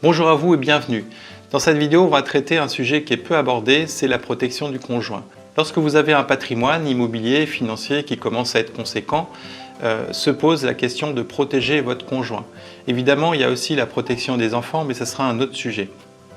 Bonjour à vous et bienvenue. Dans cette vidéo, on va traiter un sujet qui est peu abordé, c'est la protection du conjoint. Lorsque vous avez un patrimoine immobilier, financier qui commence à être conséquent, se pose la question de protéger votre conjoint. Évidemment, il y a aussi la protection des enfants, mais ce sera un autre sujet.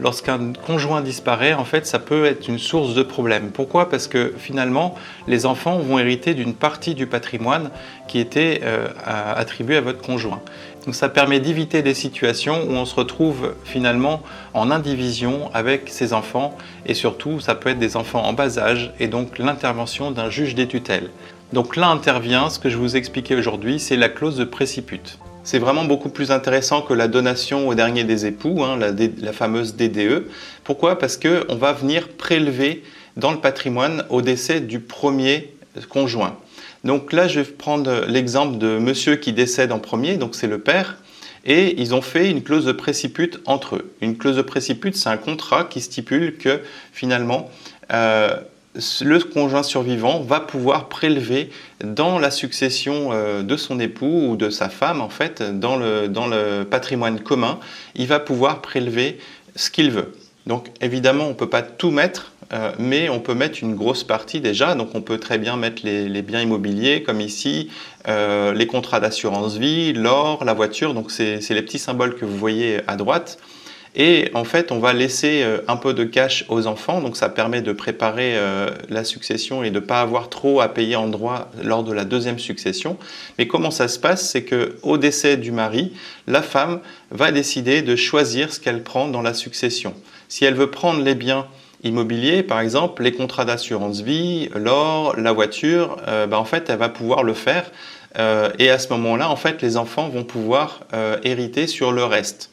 Lorsqu'un conjoint disparaît, en fait, ça peut être une source de problème. Pourquoi? Parce que finalement, les enfants vont hériter d'une partie du patrimoine qui était attribué à votre conjoint. Donc ça permet d'éviter des situations où on se retrouve finalement en indivision avec ses enfants et surtout, ça peut être des enfants en bas âge et donc l'intervention d'un juge des tutelles. Donc là intervient ce que je vous expliquais aujourd'hui, c'est la clause de préciput. C'est vraiment beaucoup plus intéressant que la donation au dernier des époux, la fameuse DDE. Pourquoi? Parce qu'on va venir prélever dans le patrimoine au décès du premier conjoint. Donc là, je vais prendre l'exemple de monsieur qui décède en premier, donc c'est le père, et ils ont fait une clause de préciput entre eux. Une clause de préciput, c'est un contrat qui stipule que finalement, le conjoint survivant va pouvoir prélever dans la succession de son époux ou de sa femme, en fait, dans le patrimoine commun, il va pouvoir prélever ce qu'il veut. Donc évidemment, on ne peut pas tout mettre, mais on peut mettre une grosse partie déjà. Donc on peut très bien mettre les biens immobiliers, comme ici, les contrats d'assurance vie, l'or, la voiture. Donc c'est les petits symboles que vous voyez à droite. Et en fait, on va laisser un peu de cash aux enfants, donc ça permet de préparer la succession et de ne pas avoir trop à payer en droit lors de la deuxième succession. Mais comment ça se passe? C'est qu'au décès du mari, la femme va décider de choisir ce qu'elle prend dans la succession. Si elle veut prendre les biens immobiliers, par exemple, les contrats d'assurance vie, l'or, la voiture, en fait, elle va pouvoir le faire. Et à ce moment-là, en fait, les enfants vont pouvoir hériter sur le reste.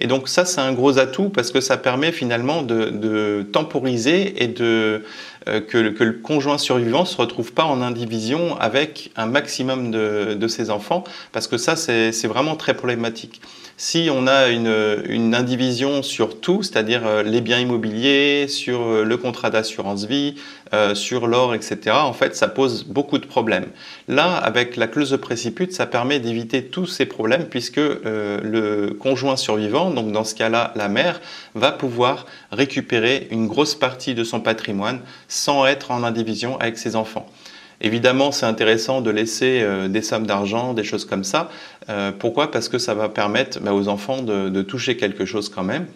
Et donc ça, c'est un gros atout parce que ça permet finalement de temporiser et que le conjoint survivant ne se retrouve pas en indivision avec un maximum de ses enfants, parce que ça, c'est vraiment très problématique. Si on a une indivision sur tout, c'est-à-dire les biens immobiliers, sur le contrat d'assurance vie, sur l'or, etc., en fait, ça pose beaucoup de problèmes. Là, avec la clause de préciput, ça permet d'éviter tous ces problèmes puisque le conjoint survivant, donc dans ce cas-là, la mère, va pouvoir récupérer une grosse partie de son patrimoine sans être en indivision avec ses enfants. Évidemment, c'est intéressant de laisser des sommes d'argent, des choses comme ça. Pourquoi? Parce que ça va permettre aux enfants de toucher quelque chose quand même.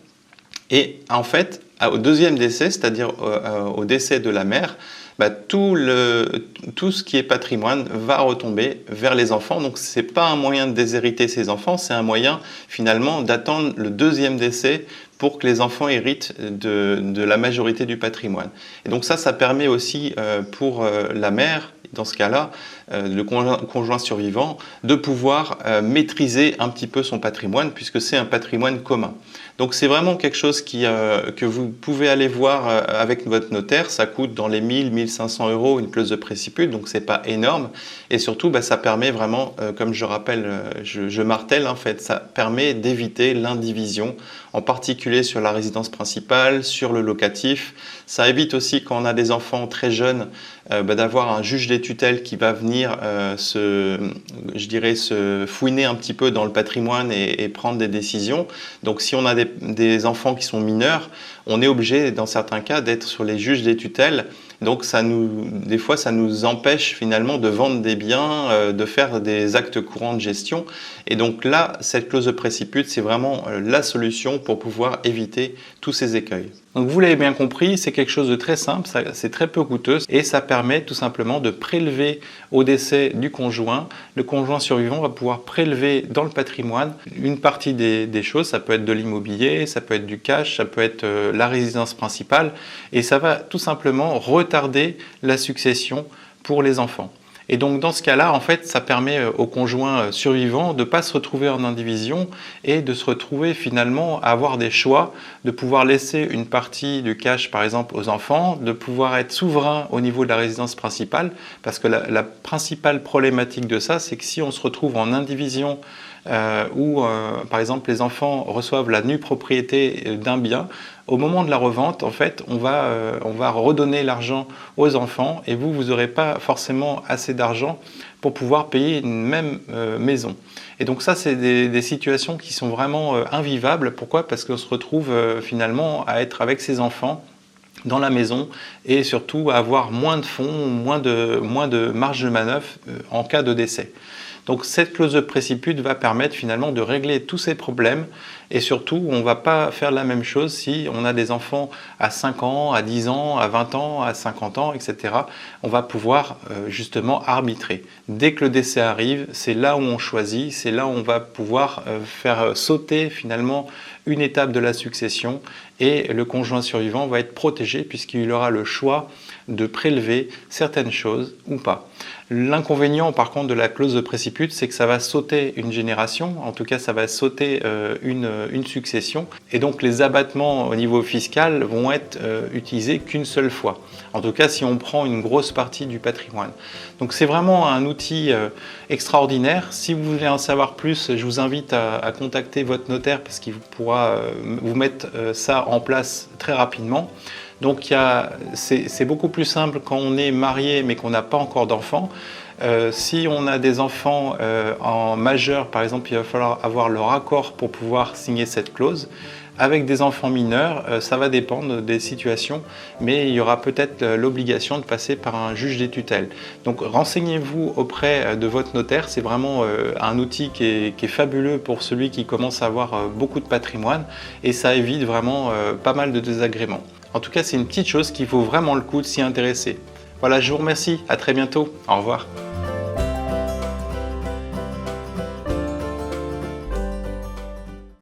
Et en fait, au deuxième décès, c'est-à-dire au décès de la mère, tout ce qui est patrimoine va retomber vers les enfants. Donc ce n'est pas un moyen de déshériter ses enfants, c'est un moyen finalement d'attendre le deuxième décès pour que les enfants héritent de la majorité du patrimoine. Et donc ça permet aussi pour la mère, dans ce cas-là, le conjoint survivant, de pouvoir maîtriser un petit peu son patrimoine puisque c'est un patrimoine commun. Donc c'est vraiment quelque chose que vous pouvez aller voir avec votre notaire. Ça coûte dans les 1000-1500 € une clause de préciput, donc c'est pas énorme. Et surtout, ça permet vraiment, comme je rappelle, je martèle en fait, ça permet d'éviter l'indivision, en particulier sur la résidence principale, sur le locatif. Ça évite aussi quand on a des enfants très jeunes d'avoir un juge des tutelles qui va venir se fouiner un petit peu dans le patrimoine et prendre des décisions. Donc si on a des enfants qui sont mineurs, on est obligé dans certains cas d'être sur les juges des tutelles. Donc des fois, ça nous empêche finalement de vendre des biens, de faire des actes courants de gestion. Et donc là, cette clause de préciput, c'est vraiment la solution pour pouvoir éviter tous ces écueils. Donc vous l'avez bien compris, c'est quelque chose de très simple, c'est très peu coûteux et ça permet tout simplement de prélever au décès du conjoint. Le conjoint survivant va pouvoir prélever dans le patrimoine une partie des choses, ça peut être de l'immobilier, ça peut être du cash, ça peut être la résidence principale et ça va tout simplement retarder la succession pour les enfants. Et donc dans ce cas-là, en fait, ça permet au conjoint survivant de ne pas se retrouver en indivision et de se retrouver finalement à avoir des choix, de pouvoir laisser une partie du cash par exemple aux enfants, de pouvoir être souverain au niveau de la résidence principale, parce que la principale problématique de ça, c'est que si on se retrouve en indivision où par exemple les enfants reçoivent la nue propriété d'un bien, au moment de la revente, en fait, on va redonner l'argent aux enfants et vous n'aurez pas forcément assez d'argent pour pouvoir payer une même maison. Et donc ça, c'est des situations qui sont vraiment invivables. Pourquoi? Parce qu'on se retrouve finalement à être avec ses enfants dans la maison et surtout à avoir moins de fonds, moins de marge de manœuvre en cas de décès. Donc cette clause de préciput va permettre finalement de régler tous ces problèmes et surtout on ne va pas faire la même chose si on a des enfants à 5 ans, à 10 ans, à 20 ans, à 50 ans, etc. On va pouvoir justement arbitrer. Dès que le décès arrive, c'est là où on choisit, c'est là où on va pouvoir faire sauter finalement une étape de la succession et le conjoint survivant va être protégé puisqu'il aura le choix de prélever certaines choses ou pas. L'inconvénient par contre de la clause de préciput, c'est que ça va sauter une génération, en tout cas ça va sauter une succession et donc les abattements au niveau fiscal vont être utilisés qu'une seule fois. En tout cas si on prend une grosse partie du patrimoine. Donc c'est vraiment un outil extraordinaire. Si vous voulez en savoir plus, je vous invite à contacter votre notaire parce qu'il pourra vous mettre ça en place très rapidement. Donc c'est beaucoup plus simple quand on est marié mais qu'on n'a pas encore d'enfants. Si on a des enfants en majeur, par exemple, il va falloir avoir leur accord pour pouvoir signer cette clause. Avec des enfants mineurs, ça va dépendre des situations, mais il y aura peut-être l'obligation de passer par un juge des tutelles. Donc renseignez-vous auprès de votre notaire, c'est vraiment un outil qui est fabuleux pour celui qui commence à avoir beaucoup de patrimoine et ça évite vraiment pas mal de désagréments. En tout cas, c'est une petite chose qui vaut vraiment le coup de s'y intéresser. Voilà, je vous remercie, à très bientôt, au revoir.